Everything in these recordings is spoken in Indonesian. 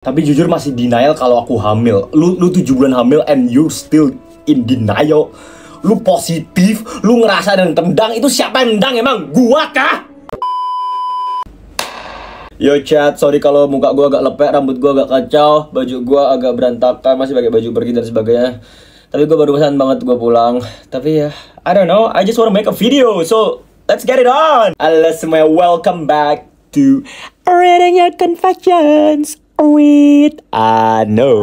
Tapi jujur masih denial kalau aku hamil. Lu 7 bulan hamil and you still in denial. Lu positif, lu ngerasa dan tendang. Itu siapa yang nendang emang? Gua kah? Yo chat, sorry kalau muka gua agak lepek, rambut gua agak kacau, baju gua agak berantakan, masih pakai baju pergi dan sebagainya. Tapi gua baru bosan banget gua pulang. Tapi ya, I don't know, I just wanna make a video. So, let's get it on. Halo semuanya, welcome back to Reading Your Confessions with Ano.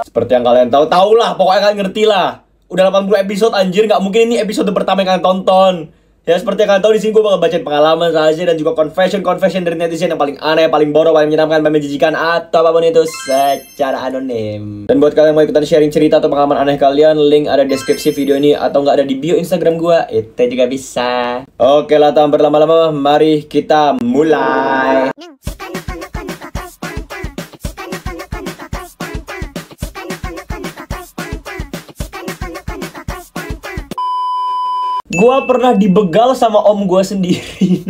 Seperti yang kalian tahu lah, pokoknya kalian ngerti lah. Udah 80 episode anjir, nggak mungkin ini episode pertama yang kalian tonton. Ya seperti yang kalian tahu, di sini gue bakal bacain pengalaman saja dan juga confession dari netizen yang paling aneh, paling bodoh, paling menyeramkan, paling menjijikan atau apapun itu secara anonim. Dan buat kalian yang mau ikutan sharing cerita atau pengalaman aneh kalian, link ada di deskripsi video ini atau nggak ada di bio Instagram gue, itu juga bisa. Oke lah, tanpa berlama-lama, mari kita mulai. Gua pernah dibegal sama om gua sendiri.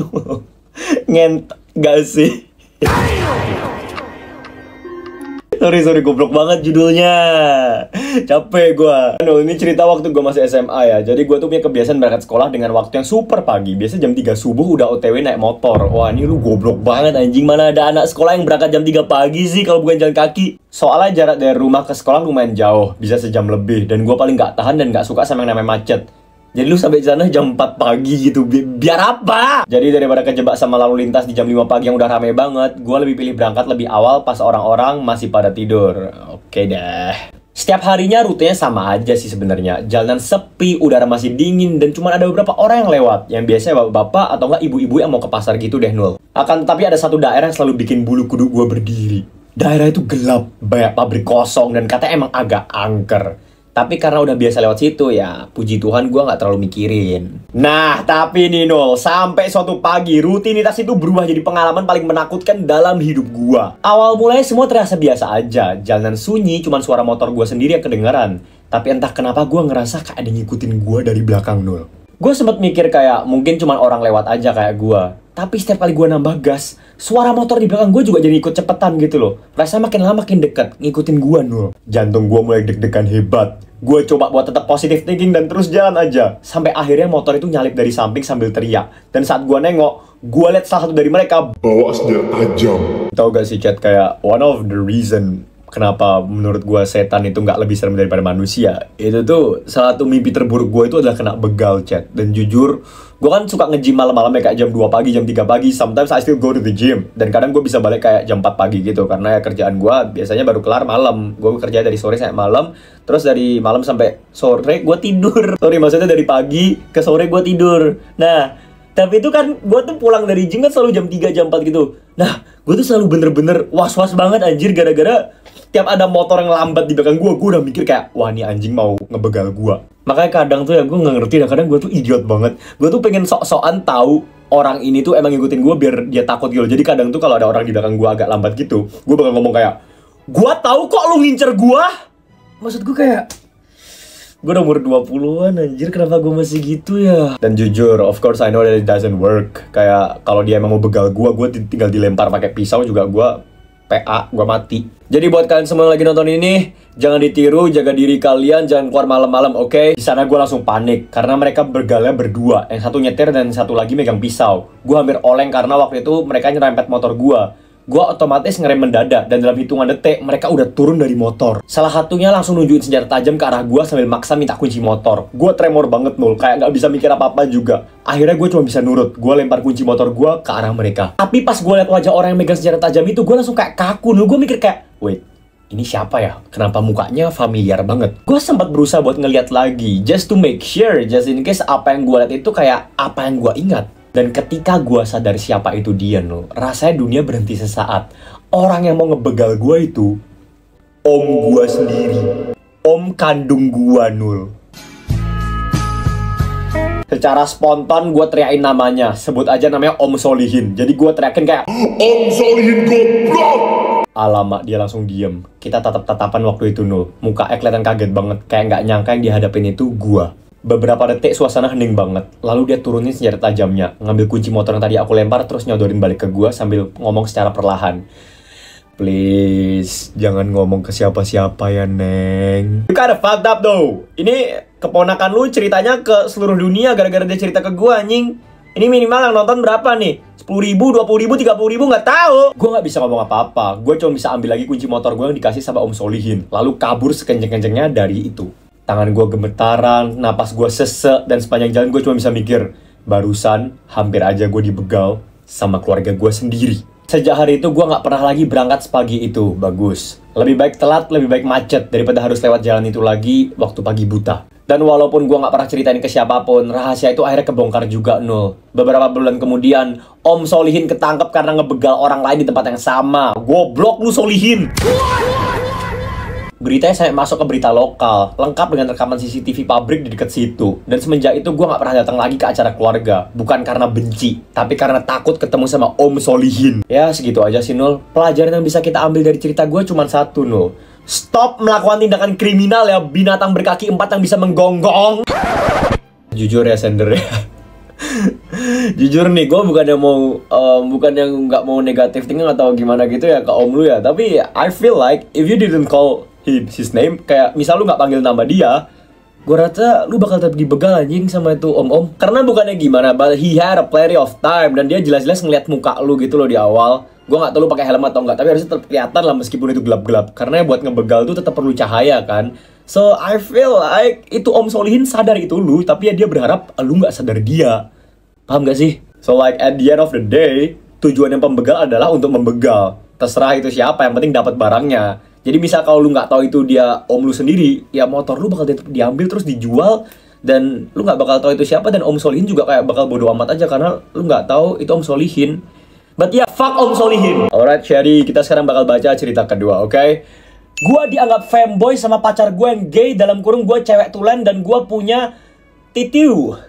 Ngent gak sih? Sorry, goblok banget judulnya. Capek gua. Ini cerita waktu gua masih SMA ya. Jadi gua tuh punya kebiasaan berangkat sekolah dengan waktu yang super pagi. Biasanya jam 3 subuh udah OTW naik motor. Wah, ini lu goblok banget anjing. Mana ada anak sekolah yang berangkat jam 3 pagi sih kalau bukan jalan kaki. Soalnya jarak dari rumah ke sekolah lumayan jauh, bisa sejam lebih. Dan gua paling gak tahan dan gak suka sama yang namanya macet. Jadi lu sampai sana jam 4 pagi gitu, biar apa? Jadi daripada kejebak sama lalu lintas di jam 5 pagi yang udah rame banget, gue lebih pilih berangkat lebih awal pas orang-orang masih pada tidur. Oke deh. Setiap harinya rutenya sama aja sih sebenarnya. Jalanan sepi, udara masih dingin, dan cuma ada beberapa orang yang lewat. Yang biasanya bapak-bapak atau enggak ibu-ibu yang mau ke pasar gitu deh, Nul. Akan tetapi ada satu daerah yang selalu bikin bulu kuduk gue berdiri. Daerah itu gelap, banyak pabrik kosong, dan katanya emang agak angker. Tapi karena udah biasa lewat situ ya, puji Tuhan gue nggak terlalu mikirin. Nah, tapi nih Nul, sampai suatu pagi rutinitas itu berubah jadi pengalaman paling menakutkan dalam hidup gue. Awal mulanya semua terasa biasa aja, jalanan sunyi, cuman suara motor gue sendiri yang kedengeran. Tapi entah kenapa gue ngerasa kayak ada yang ngikutin gue dari belakang, Nul. Gue sempet mikir kayak mungkin cuman orang lewat aja kayak gue. Tapi setiap kali gue nambah gas, suara motor di belakang gue juga jadi ikut cepetan gitu loh. Rasanya makin lama makin deket, ngikutin gue, Nul. Jantung gue mulai deg-degan hebat. Gue coba buat tetap positive thinking dan terus jalan aja. Sampai akhirnya motor itu nyalip dari samping sambil teriak. Dan saat gue nengok, gue liat salah satu dari mereka bawa senjata tajam. Tau gak sih chat, kayak one of the reason kenapa menurut gue setan itu nggak lebih serem daripada manusia. Itu tuh salah satu mimpi terburuk gue itu adalah kena begal, chat. Dan jujur, gue kan suka nge-gym malam-malam ya, kayak jam 2 pagi, jam 3 pagi. Sometimes I still go to the gym. Dan kadang gue bisa balik kayak jam 4 pagi gitu. Karena ya kerjaan gue biasanya baru kelar malam. Gue kerja dari sore sampai malam. Terus dari malam sampai sore gue tidur. Sorry, maksudnya dari pagi ke sore gue tidur. Nah, tapi itu kan gue tuh pulang dari gym kan selalu jam 3, jam 4 gitu. Nah, gue tuh selalu bener-bener was-was banget anjir. Gara-gara tiap ada motor yang lambat di belakang gue udah mikir kayak, wah ini anjing mau ngebegal gue. Makanya kadang tuh ya gue nggak ngerti, dan kadang gue tuh idiot banget. Gue tuh pengen sok-sokan tahu orang ini tuh emang ngikutin gue biar dia takut gitu. Jadi kadang tuh kalau ada orang di belakang gue agak lambat gitu, gue bakal ngomong kayak, gue tahu kok lu ngincer gue. Maksud gue kayak, gue udah umur 20-an anjir, kenapa gue masih gitu ya? Dan jujur, of course I know that it doesn't work. Kayak kalau dia emang mau begal gue tinggal dilempar pakai pisau juga gue PA, gue mati. Jadi buat kalian semua yang lagi nonton ini, jangan ditiru, jaga diri kalian, jangan keluar malam-malam, oke? Di sana gue langsung panik karena mereka bergalnya berdua, yang satu nyetir dan satu lagi megang pisau. Gue hampir oleng karena waktu itu mereka nyerempet motor gue. Gue otomatis ngerem mendadak dan dalam hitungan detik mereka udah turun dari motor. Salah satunya langsung nunjukin senjata tajam ke arah gue sambil maksa minta kunci motor. Gue tremor banget, Nul, kayak nggak bisa mikir apa-apa juga. Akhirnya gue cuma bisa nurut. Gue lempar kunci motor gue ke arah mereka. Tapi pas gue liat wajah orang yang megang senjata tajam itu, gue langsung kayak kaku, Nul. Gue mikir kayak, wait, ini siapa ya? Kenapa mukanya familiar banget? Gue sempat berusaha buat ngeliat lagi, just to make sure, just in case apa yang gue liat itu kayak apa yang gue ingat. Dan ketika gue sadar siapa itu dia, Nul, rasanya dunia berhenti sesaat. Orang yang mau ngebegal gue itu om gue sendiri, om kandung gue, Nul. Secara spontan gue teriakin namanya, sebut aja namanya Om Solihin. Jadi gue teriakin kayak, Om Solihin goblok! Alamak, dia langsung diem. Kita tatap-tatapan waktu itu, Nul. Mukanya kelihatan kaget banget, kayak nggak nyangka yang dihadapin itu gue. Beberapa detik suasana hening banget. Lalu dia turunin senjata tajamnya, ngambil kunci motor yang tadi aku lempar, terus nyodorin balik ke gua sambil ngomong secara perlahan. Please, jangan ngomong ke siapa-siapa ya, Neng. You kinda fucked up though. Ini keponakan lu ceritanya ke seluruh dunia gara-gara dia cerita ke gua, anjing. Ini minimal yang nonton berapa nih? 10.000, 20.000, 30.000, nggak tahu. Gue nggak bisa ngomong apa-apa. Gue cuma bisa ambil lagi kunci motor gue yang dikasih sama Om Solihin. Lalu kabur sekenceng-kencengnya dari itu. Tangan gue gemetaran, napas gue sesek, dan sepanjang jalan gue cuma bisa mikir, barusan hampir aja gue dibegal sama keluarga gue sendiri. Sejak hari itu gue nggak pernah lagi berangkat sepagi itu. Bagus. Lebih baik telat, lebih baik macet daripada harus lewat jalan itu lagi waktu pagi buta. Dan walaupun gue nggak pernah ceritain ke siapapun, rahasia itu akhirnya kebongkar juga, Nul. Beberapa bulan kemudian, Om Solihin ketangkep karena ngebegal orang lain di tempat yang sama. Goblok lu, Solihin! Beritanya sampai masuk ke berita lokal, lengkap dengan rekaman CCTV pabrik di dekat situ. Dan semenjak itu gue nggak pernah datang lagi ke acara keluarga. Bukan karena benci, tapi karena takut ketemu sama Om Solihin. Ya segitu aja sih, Nul. Pelajaran yang bisa kita ambil dari cerita gue cuma satu, Nul. Stop melakukan tindakan kriminal ya, binatang berkaki 4 yang bisa menggonggong. Jujur ya, Sender ya. Jujur nih, gue bukan yang nggak mau negatif thinking atau gimana gitu ya ke om lu ya. Tapi I feel like if you didn't call his name, kayak misal lu nggak panggil nama dia, gue rasa lu bakal tetap dibegal anjing sama itu om-om. Karena bukannya gimana, but he had a plenty of time, dan dia jelas-jelas ngeliat muka lu gitu loh di awal. Gue nggak tahu lu pakai helm atau nggak, tapi harusnya tetap kelihatan lah meskipun itu gelap-gelap. Karena buat ngebegal tuh tetap perlu cahaya kan. So I feel like itu Om Solihin sadar itu lu, tapi ya dia berharap lu nggak sadar dia. Paham gak sih? So like at the end of the day, tujuan yang pembegal adalah untuk membegal. Terserah itu siapa, yang penting dapat barangnya. Jadi misal kalau lu nggak tahu itu dia om lu sendiri, ya motor lu bakal diambil terus dijual, dan lu nggak bakal tahu itu siapa, dan Om Solihin juga kayak bakal bodo amat aja karena lu nggak tahu itu Om Solihin. But yeah, fuck Om Solihin. Alright, Sherry, kita sekarang bakal baca cerita kedua, oke? Gua dianggap fanboy sama pacar gue yang gay, dalam kurung gue cewek tulen dan gue punya titiu.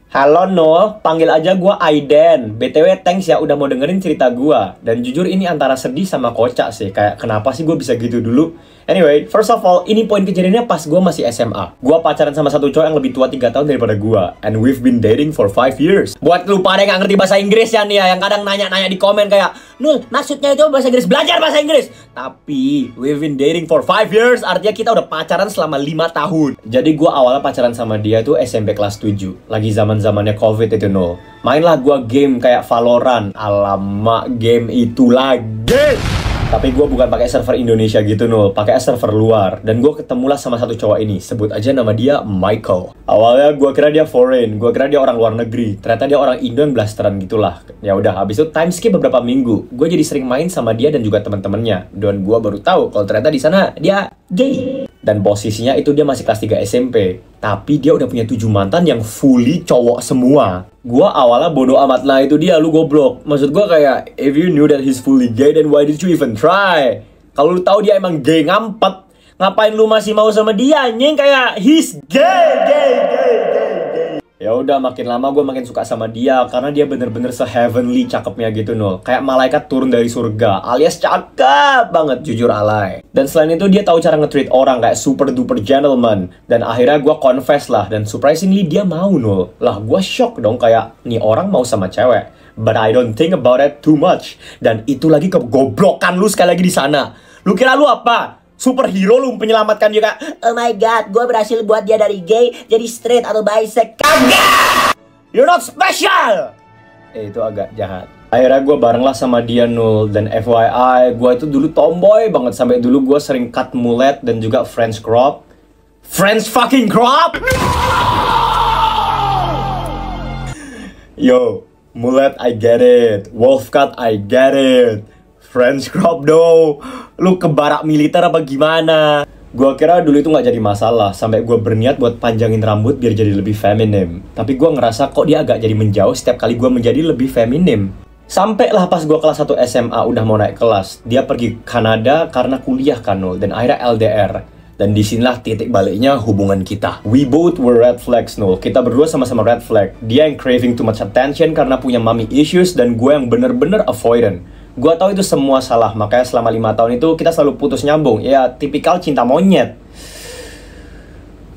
Halo Nol, panggil aja gue Aiden. BTW thanks ya udah mau dengerin cerita gue. Dan jujur ini antara sedih sama kocak sih. Kayak kenapa sih gue bisa gitu dulu. Anyway, first of all, ini poin kejadiannya pas gue masih SMA. Gue pacaran sama satu cowok yang lebih tua 3 tahun daripada gue. And we've been dating for 5 years. Buat lu pada yang gak ngerti bahasa Inggris ya nih ya, yang kadang nanya-nanya di komen kayak, Nul, maksudnya itu bahasa Inggris, belajar bahasa Inggris. Tapi, we've been dating for 5 years, artinya kita udah pacaran selama 5 tahun. Jadi gue awalnya pacaran sama dia tuh SMP kelas 7. Lagi zamannya COVID itu, Nul. Mainlah gue game kayak Valorant. Alamak, game itu lagi. Tapi gue bukan pakai server Indonesia gitu, Nul. Pakai server luar. Dan gue ketemulah sama satu cowok ini. Sebut aja nama dia Michael. Awalnya gue kira dia foreign. Gue kira dia orang luar negeri. Ternyata dia orang Indo yang blasteran gitulah. Ya udah, habis itu time skip beberapa minggu. Gue jadi sering main sama dia dan juga teman-temannya. Dan gue baru tahu kalau ternyata di sana dia gay. Dan posisinya itu dia masih kelas 3 SMP. Tapi dia udah punya 7 mantan yang fully cowok semua. Gua awalnya bodo amat lah itu dia, lu goblok. Maksud gua kayak, if you knew that he's fully gay, then why did you even try? Kalau lu tahu dia emang gay ngampet, ngapain lu masih mau sama dia, anjing? Kayak, he's gay. Ya udah, makin lama gue makin suka sama dia karena dia bener-bener se-heavenly cakepnya gitu, Nul. Kayak malaikat turun dari surga, alias cakep banget, jujur alay. Dan selain itu dia tahu cara nge-treat orang kayak super duper gentleman. Dan akhirnya gue confess lah, dan surprisingly dia mau, Nul. Lah gue shock dong, kayak nih orang mau sama cewek. But I don't think about it too much. Dan itu lagi kegoblokan lu sekali lagi di sana. Lu kira lu apa? Superhero lu menyelamatkan dia kak. Oh my god, gue berhasil buat dia dari gay jadi straight atau bisexual. Kagak! You're not special! Itu agak jahat. Akhirnya gue bareng lah sama dia, Nul. Dan FYI, gue itu dulu tomboy banget. Sampai dulu gue sering cut mullet dan juga French crop. French fucking crop! Yo, mullet I get it. Wolf cut I get it. French crop though. Lu ke barak militer apa gimana? Gua kira dulu itu nggak jadi masalah. Sampai gue berniat buat panjangin rambut biar jadi lebih feminim. Tapi gue ngerasa kok dia agak jadi menjauh setiap kali gue menjadi lebih feminim. Sampailah pas gue kelas 1 SMA udah mau naik kelas. Dia pergi ke Kanada karena kuliah kan, Nul. Dan akhirnya LDR. Dan disinilah titik baliknya hubungan kita. We both were red flags, Nul. Kita berdua sama-sama red flag. Dia yang craving too much attention karena punya mommy issues. Dan gue yang bener-bener avoidant. Gue tahu itu semua salah, makanya selama 5 tahun itu kita selalu putus nyambung. Ya, tipikal cinta monyet.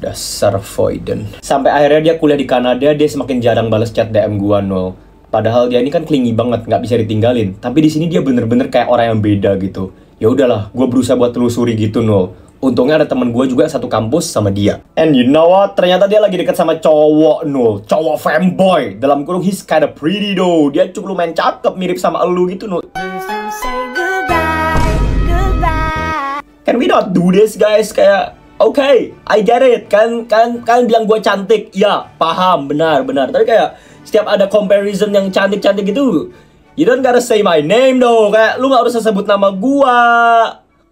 Dasar avoidant. Sampai akhirnya dia kuliah di Kanada, dia semakin jarang balas chat DM gua, Nol. Padahal dia ini kan clingy banget, nggak bisa ditinggalin. Tapi di sini dia bener-bener kayak orang yang beda gitu. Ya udahlah, gua berusaha buat telusuri gitu, Nol. Untungnya ada teman gua juga satu kampus sama dia. And you know what? Ternyata dia lagi deket sama cowok, Nol. Cowok fanboy. Dalam kurung, he's kinda pretty though. Dia cukup lumayan cakep, mirip sama elu gitu, Nol. Can we not do this, guys? Kayak okay, I get it. Kan bilang gue cantik. Ya, paham, benar. Tapi kayak setiap ada comparison yang cantik-cantik gitu, you don't gotta say my name though. Kayak lu gak usah sebut nama gua.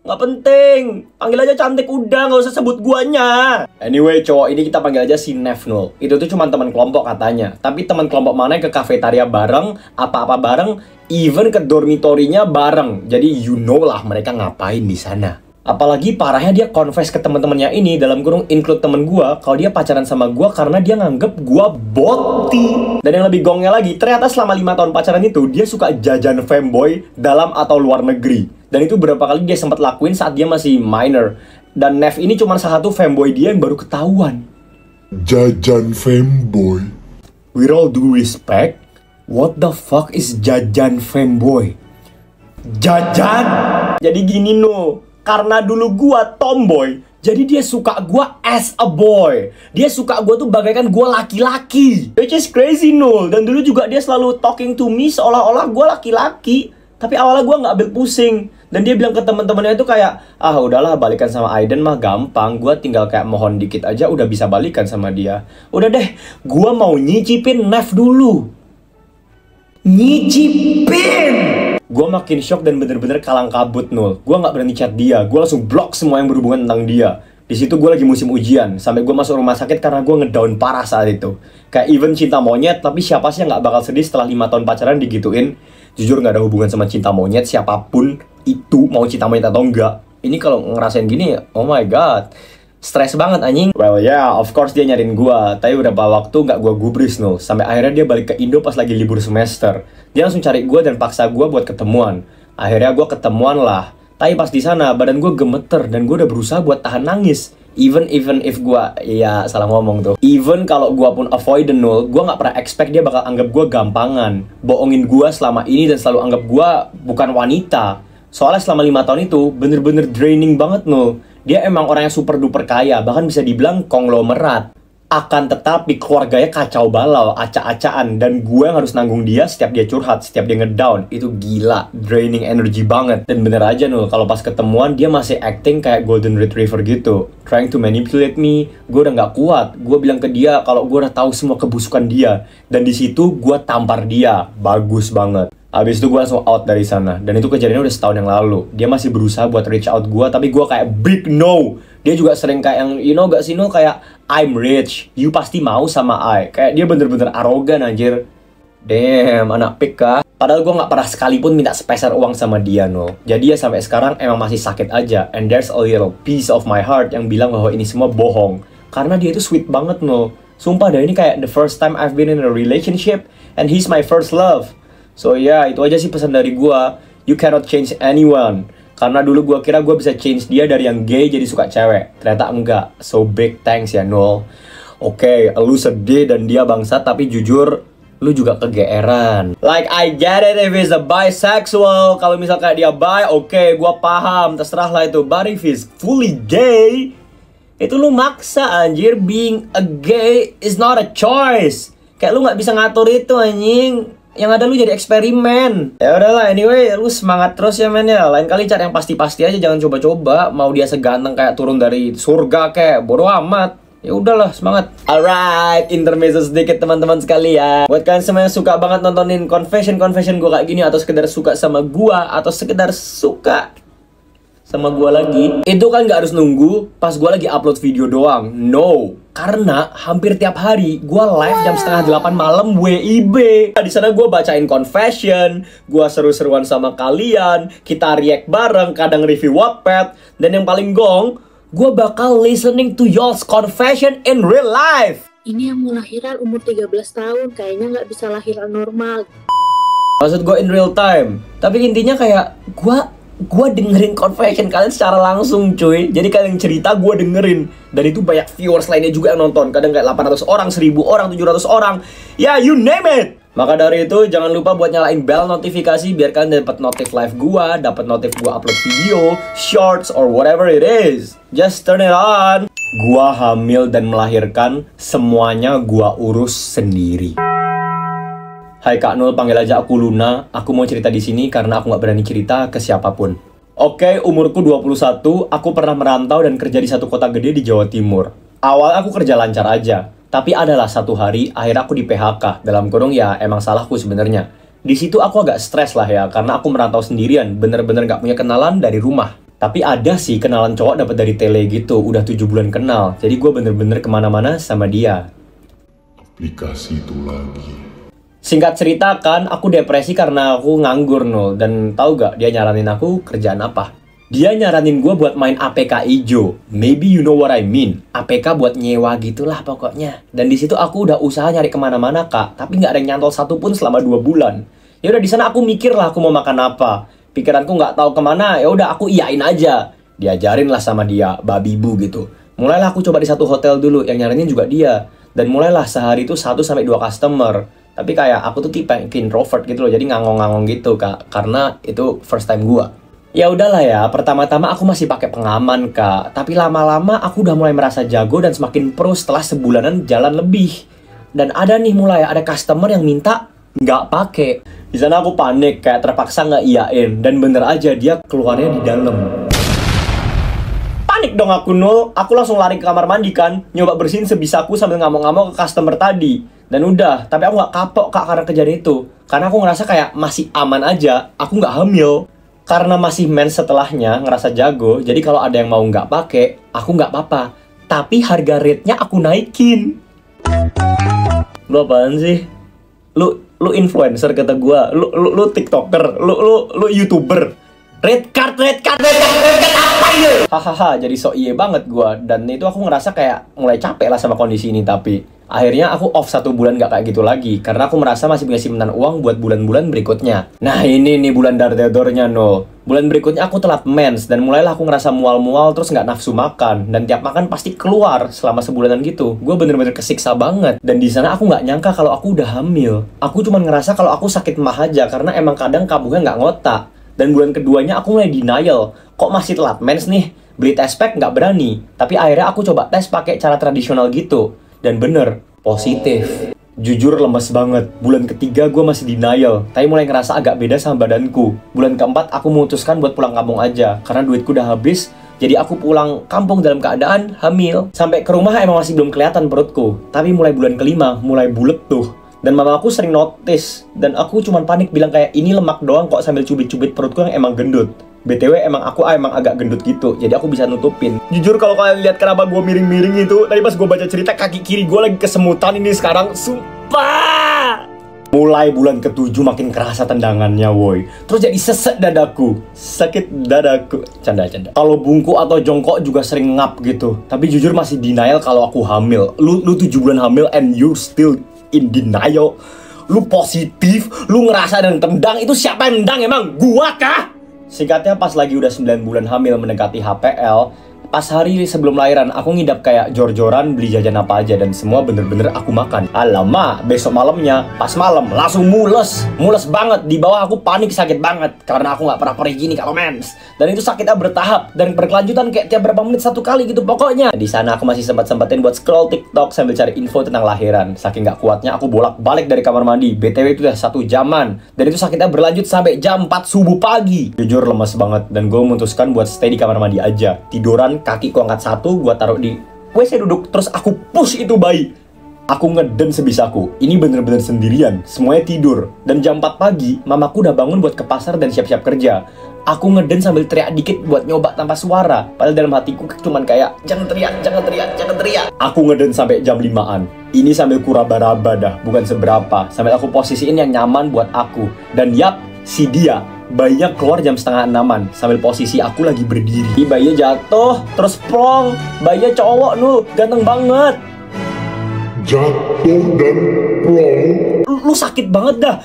Gak penting. Panggil aja cantik udah, gak usah sebut guanya. Anyway, cowok ini kita panggil aja si Nev, Nul. Itu tuh cuma teman kelompok katanya. Tapi teman kelompok mana yang ke kafetaria bareng, apa-apa bareng, even ke dormitorinya bareng. Jadi you know lah mereka ngapain di sana. Apalagi parahnya dia confess ke teman-temannya ini, dalam kurung include temen gua, kalau dia pacaran sama gua karena dia nganggep gua boti. Dan yang lebih gongnya lagi, ternyata selama 5 tahun pacaran itu dia suka jajan fanboy dalam atau luar negeri. Dan itu berapa kali dia sempat lakuin saat dia masih minor. Dan Nev ini cuma salah satu fanboy dia yang baru ketahuan. Jajan fanboy. With all due respect, what the fuck is jajan fanboy? Jajan? Jadi gini no. Karena dulu gua tomboy, jadi dia suka gua as a boy. Dia suka gua tuh bagaikan gua laki-laki. Which is crazy, Nul. Dan dulu juga dia selalu talking to me seolah-olah gua laki-laki. Tapi awalnya gua nggak ambil pusing. Dan dia bilang ke teman-temannya itu kayak, ah udahlah balikan sama Aiden mah gampang. Gua tinggal kayak mohon dikit aja udah bisa balikan sama dia. Udah deh, gua mau nyicipin Nev dulu. Nyicipin! Gue makin shock dan bener-bener kalang kabut, Nul. Gue nggak berani chat dia. Gue langsung block semua yang berhubungan tentang dia. Di situ gue lagi musim ujian. Sampai gue masuk rumah sakit karena gue ngedown parah saat itu. Kayak even cinta monyet, tapi siapa sih yang nggak bakal sedih setelah 5 tahun pacaran digituin? Jujur nggak ada hubungan sama cinta monyet. Siapapun itu, mau cinta monyet atau enggak. Ini kalau ngerasain gini, oh my god. Stres banget anjing. Well yeah, of course dia nyariin gua. Tapi beberapa waktu nggak gua gubris, Nul. Sampai akhirnya dia balik ke Indo pas lagi libur semester. Dia langsung cari gua dan paksa gua buat ketemuan. Akhirnya gua ketemuan lah. Tapi pas di sana badan gua gemeter dan gua udah berusaha buat tahan nangis. Even if gua, ya salah ngomong tuh. Even kalau gua pun avoidant, Nul, gua nggak pernah expect dia bakal anggap gua gampangan, bohongin gua selama ini dan selalu anggap gua bukan wanita. Soalnya selama 5 tahun itu bener-bener draining banget, Nul. Dia emang orang yang super duper kaya, bahkan bisa dibilang konglomerat. Akan tetapi keluarganya kacau balau, acak-acakan. Dan gue yang harus nanggung dia setiap dia curhat, setiap dia ngedown. Itu gila, draining energy banget. Dan bener aja Nul, kalau pas ketemuan dia masih acting kayak golden retriever gitu. Trying to manipulate me, gue udah gak kuat. Gue bilang ke dia kalau gue udah tahu semua kebusukan dia. Dan di situ gue tampar dia, bagus banget. Abis itu gue langsung out dari sana. Dan itu kejadiannya udah setahun yang lalu. Dia masih berusaha buat reach out gue, tapi gue kayak big no. Dia juga sering kayak yang, you know gak sih Nul, kayak I'm rich, you pasti mau sama I. Kayak dia bener-bener arogan anjir. Damn, anak pik kah? Padahal gue gak pernah sekalipun minta sepeser uang sama dia, Nul. Jadi ya sampai sekarang emang masih sakit aja. And there's a little piece of my heart yang bilang bahwa ini semua bohong. Karena dia itu sweet banget, Nul. Sumpah deh, ini kayak the first time I've been in a relationship and he's my first love. So ya, itu aja sih pesan dari gua. You cannot change anyone. Karena dulu gua kira gua bisa change dia dari yang gay jadi suka cewek. Ternyata enggak. So big thanks ya, Nul. Oke, lu sedih dan dia bangsat, tapi jujur lu juga kegeeran. Like I get it if he's a bisexual. Kalau misal kayak dia bi, oke, gua paham. Terserah lah itu. But if he's fully gay, itu lu maksa anjir. Being a gay is not a choice. Kayak lu nggak bisa ngatur itu anjing. Yang ada lu jadi eksperimen. Ya udahlah, anyway, lu semangat terus ya men ya. Lain kali cari yang pasti-pasti aja, jangan coba-coba. Mau dia seganteng kayak turun dari surga kayak, bodo amat. Ya udahlah, semangat. Alright, intermezzo sedikit teman-teman sekalian. Buat kalian semua yang suka banget nontonin confession gue kayak gini, atau sekedar suka sama gua, atau sekedar suka sama gua lagi, itu kan gak harus nunggu pas gua lagi upload video doang. No, karena hampir tiap hari gua live jam setengah 8 malam WIB. Di sana gua bacain confession, gua seru-seruan sama kalian, kita react bareng, kadang review Wattpad, dan yang paling gong, gua bakal listening to y'all's confession in real life. Ini yang mau lahiran umur 13 tahun, kayaknya nggak bisa lahiran normal. Maksud gue in real time. Tapi intinya kayak gue gue dengerin confession kalian secara langsung cuy. Jadi kalian cerita gue dengerin. Dan itu banyak viewers lainnya juga yang nonton. Kadang kayak 800 orang, 1000 orang, 700 orang. Ya you name it. Maka dari itu jangan lupa buat nyalain bell notifikasi biar kalian dapat notif live gue, dapat notif gue upload video, shorts or whatever it is. Just turn it on. Gua hamil dan melahirkan, semuanya gua urus sendiri. Hai Kak Nul, panggil aja aku Luna. Aku mau cerita di sini karena aku nggak berani cerita ke siapapun. Oke, umurku 21, aku pernah merantau dan kerja di satu kota gede di Jawa Timur. Awal aku kerja lancar aja, tapi adalah satu hari akhir aku di PHK. Dalam kurung ya emang salahku sebenarnya. Di situ aku agak stres lah ya, karena aku merantau sendirian, bener-bener nggak punya kenalan dari rumah. Tapi ada sih kenalan cowok dapat dari tele gitu, udah 7 bulan kenal. Jadi gue bener-bener kemana-mana sama dia. Aplikasi itu lagi. Singkat cerita kan, aku depresi karena aku nganggur Nul. Dan tahu gak dia nyaranin aku kerjaan apa? Dia nyaranin gue buat main APK ijo. Maybe you know what I mean. APK buat nyewa gitulah pokoknya. Dan di situ aku udah usaha nyari kemana-mana kak, tapi nggak ada yang nyantol satupun selama 2 bulan. Ya udah di sana aku mikir lah aku mau makan apa. Pikiranku nggak tahu kemana. Ya udah aku iyain aja. Diajarin lah sama dia, babi bu gitu. Mulailah aku coba di satu hotel dulu, yang nyaranin juga dia. Dan mulailah sehari itu 1-2 customer. Tapi kayak aku tuh tipe introvert gitu loh, jadi ngangong-ngangong gitu kak, karena itu first time gua. Ya udahlah ya, pertama-tama aku masih pakai pengaman kak, tapi lama-lama aku udah mulai merasa jago dan semakin pro setelah sebulanan jalan lebih. Dan ada nih mulai ada customer yang minta nggak pakai. Di sana aku panik, kayak terpaksa nggak iyain, dan bener aja dia keluarnya di dalam. Panik dong aku Nul, aku langsung lari ke kamar mandi kan, nyoba bersihin sebisaku sambil ngamuk-ngamuk ke customer tadi. Dan udah, tapi aku nggak kapok kak karena kejadian itu. Karena aku ngerasa kayak masih aman aja, aku nggak hamil. Karena masih mens setelahnya, ngerasa jago, jadi kalau ada yang mau nggak pakai, aku nggak apa-apa. Tapi harga rate-nya aku naikin. Lu apaan sih? Lu influencer kata gua, lu tiktoker, lu youtuber. Red card apa ini? Hahaha, jadi so iye banget gua. Dan itu aku ngerasa kayak mulai capek lah sama kondisi ini. Tapi akhirnya aku off 1 bulan gak kayak gitu lagi. Karena aku merasa masih punya simpanan uang buat bulan-bulan berikutnya. Nah ini nih bulan dar-dadornya no. Bulan berikutnya aku telat mens. Dan mulailah aku ngerasa mual-mual terus gak nafsu makan. Dan tiap makan pasti keluar selama sebulanan gitu. Gue bener-bener kesiksa banget. Dan di sana aku gak nyangka kalau aku udah hamil. Aku cuma ngerasa kalau aku sakit mah aja. Karena emang kadang kambuhnya gak ngotak. Dan bulan keduanya aku mulai denial. Kok masih telat mens nih? Beli test pack nggak berani. Tapi akhirnya aku coba tes pakai cara tradisional gitu. Dan bener, positif. Jujur lemes banget. Bulan ketiga gue masih denial. Tapi mulai ngerasa agak beda sama badanku. Bulan keempat aku memutuskan buat pulang kampung aja. Karena duitku udah habis. Jadi aku pulang kampung dalam keadaan hamil. Sampai ke rumah emang masih belum kelihatan perutku. Tapi mulai bulan kelima, mulai bulet tuh. Dan mama aku sering notice. Dan aku cuman panik bilang kayak ini lemak doang kok sambil cubit-cubit perutku yang emang gendut. BTW emang aku emang agak gendut gitu. Jadi aku bisa nutupin. Jujur kalau kalian lihat kenapa gue miring-miring itu. Tadi pas gue baca cerita kaki kiri gue lagi kesemutan ini sekarang. Sumpah. Mulai bulan ke-7 makin kerasa tendangannya woi. Terus jadi sesek dadaku. Sakit dadaku. Canda-canda. Kalau bungkuk atau jongkok juga sering ngap gitu. Tapi jujur masih denial kalau aku hamil. Lu 7 bulan hamil and you still in denial. Lu positif, lu ngerasa dan tendang. Itu siapa yang nendang emang? Gua kah? Singkatnya pas lagi udah 9 bulan hamil mendekati HPL, pas hari sebelum lahiran aku ngidap kayak jor-joran beli jajan apa aja dan semua bener-bener aku makan. Alamak, besok malamnya pas malam langsung mules banget. Di bawah aku panik sakit banget karena aku nggak pernah perih gini kalau mens. Dan itu sakitnya bertahap dan berkelanjutan kayak tiap berapa menit 1 kali gitu pokoknya. Di sana aku masih sempat-sempatin buat scroll TikTok sambil cari info tentang lahiran. Saking nggak kuatnya aku bolak-balik dari kamar mandi. BTW itu udah 1 jaman dan itu sakitnya berlanjut sampai jam 4 subuh pagi. Jujur lemes banget dan gue memutuskan buat stay di kamar mandi aja. Tiduran, kaki ku angkat 1, gua taruh di WC duduk, terus aku push itu bayi. Aku ngeden sebisaku. Ini bener-bener sendirian, semuanya tidur. Dan jam 4 pagi, mamaku udah bangun buat ke pasar dan siap-siap kerja. Aku ngeden sambil teriak dikit buat nyoba tanpa suara. Padahal dalam hatiku cuman kayak, jangan teriak, jangan teriak, jangan teriak. Aku ngeden sampai jam 5-an. Ini sambil kuraba-raba dah, bukan seberapa. Sambil aku posisiin yang nyaman buat aku. Dan yap, si dia bayinya keluar jam setengah 6-an sambil posisi aku lagi berdiri. Bayinya jatuh, terus plong. Bayinya cowok nu, ganteng banget. Jatuh dan plong. Lu sakit banget dah.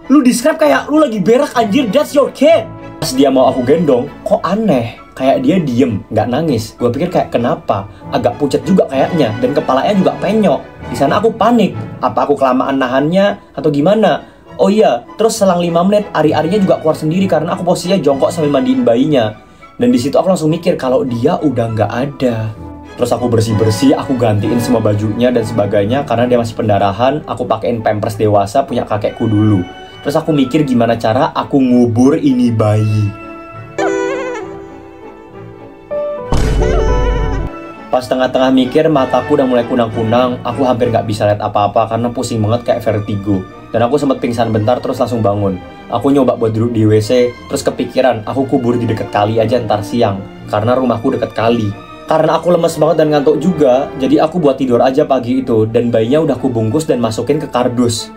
Lu describe kayak lu lagi berak anjir, that's your kid. Pas dia mau aku gendong, kok aneh. Kayak dia diem, nggak nangis. Gue pikir kayak kenapa? Agak pucat juga kayaknya, dan kepalanya juga penyok. Di sana aku panik. Apa aku kelamaan nahannya atau gimana? Oh iya, terus selang 5 menit ari-arinya juga keluar sendiri karena aku posisinya jongkok sambil mandiin bayinya. Dan di situ aku langsung mikir kalau dia udah nggak ada. Terus aku bersih-bersih, aku gantiin semua bajunya dan sebagainya karena dia masih pendarahan. Aku pakein pampers dewasa punya kakekku dulu. Terus aku mikir gimana cara aku ngubur ini bayi. Pas tengah-tengah mikir, mataku udah mulai kunang-kunang. Aku hampir nggak bisa lihat apa-apa karena pusing banget kayak vertigo. Dan aku sempat pingsan bentar terus langsung bangun. Aku nyoba buat duduk di WC, terus kepikiran aku kubur di deket kali aja ntar siang. Karena rumahku deket kali. Karena aku lemes banget dan ngantuk juga, jadi aku buat tidur aja pagi itu. Dan bayinya udah aku bungkus dan masukin ke kardus.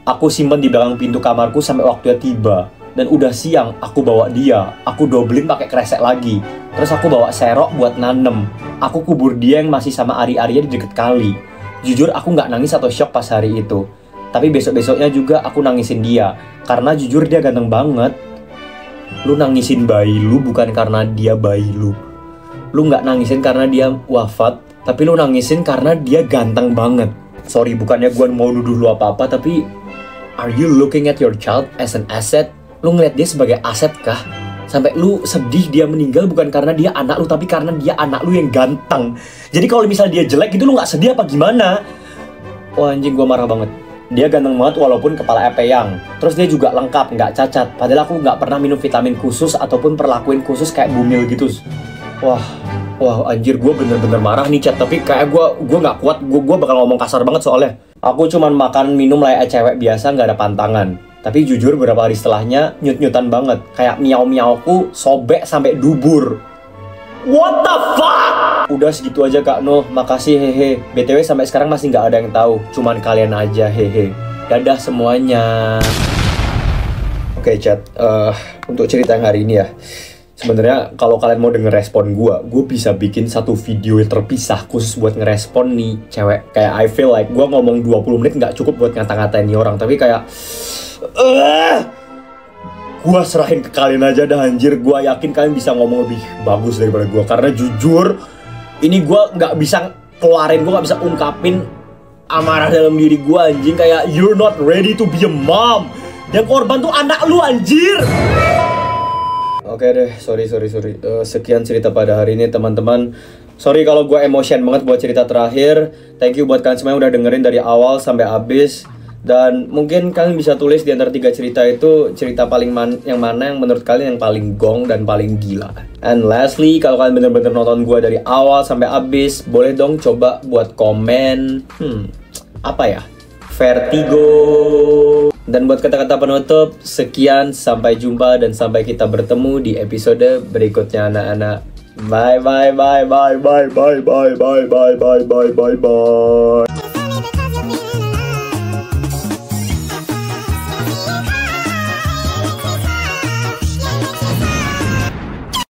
Aku simpen di belakang pintu kamarku sampai waktunya tiba. Dan udah siang, aku bawa dia. Aku dobelin pakai kresek lagi. Terus aku bawa serok buat nanem. Aku kubur dia yang masih sama ari-arinya di deket kali. Jujur aku nggak nangis atau shock pas hari itu. Tapi besok-besoknya juga aku nangisin dia. Karena jujur dia ganteng banget. Lu nangisin bayi lu bukan karena dia bayi lu. Lu nggak nangisin karena dia wafat. Tapi lu nangisin karena dia ganteng banget. Sorry, bukannya gue mau nuduh lu apa-apa, tapi are you looking at your child as an asset? Lu ngeliat dia sebagai aset kah? Sampai lu sedih dia meninggal bukan karena dia anak lu, tapi karena dia anak lu yang ganteng. Jadi kalau misalnya dia jelek gitu lu gak sedih apa gimana? Wah anjing, gue marah banget. Dia ganteng banget walaupun kepala peyang. Terus dia juga lengkap, gak cacat. Padahal aku gak pernah minum vitamin khusus ataupun perlakuin khusus kayak Bumil gitu. Wah anjir, gue bener-bener marah nih chat. Tapi kayak gue gak kuat, gue bakal ngomong kasar banget soalnya. Aku cuman makan minum layaknya cewek biasa, gak ada pantangan. Tapi jujur beberapa hari setelahnya nyut-nyutan banget. Kayak miau-miauku sobek sampai dubur. What the fuck? Udah segitu aja Kak Noh, makasih hehe. BTW sampai sekarang masih nggak ada yang tahu. Cuman kalian aja hehe. Dadah semuanya. Oke chat, untuk cerita yang hari ini ya. Sebenarnya kalau kalian mau denger respon gue bisa bikin satu video yang terpisah khusus buat ngerespon nih cewek. Kayak I feel like gue ngomong 20 menit nggak cukup buat ngata-ngatain nih orang. Tapi kayak gue serahin ke kalian aja dah anjir. Gue yakin kalian bisa ngomong lebih bagus daripada gue. Karena jujur ini gue nggak bisa keluarin, gue nggak bisa ungkapin amarah dalam diri gue anjing. Kayak you're not ready to be a mom. Yang korban tuh anak lu anjir. Oke deh, sorry. Sekian cerita pada hari ini teman-teman. Sorry kalau gue emotion banget buat cerita terakhir. Thank you buat kalian semua yang udah dengerin dari awal sampai habis. Dan mungkin kalian bisa tulis di antara 3 cerita itu cerita paling yang mana yang menurut kalian yang paling gong dan paling gila. And lastly, kalau kalian bener-bener nonton gue dari awal sampai habis, boleh dong coba buat komen apa ya? Vertigo. Dan buat kata-kata penutup, sekian, sampai jumpa dan sampai kita bertemu di episode berikutnya anak-anak. Bye.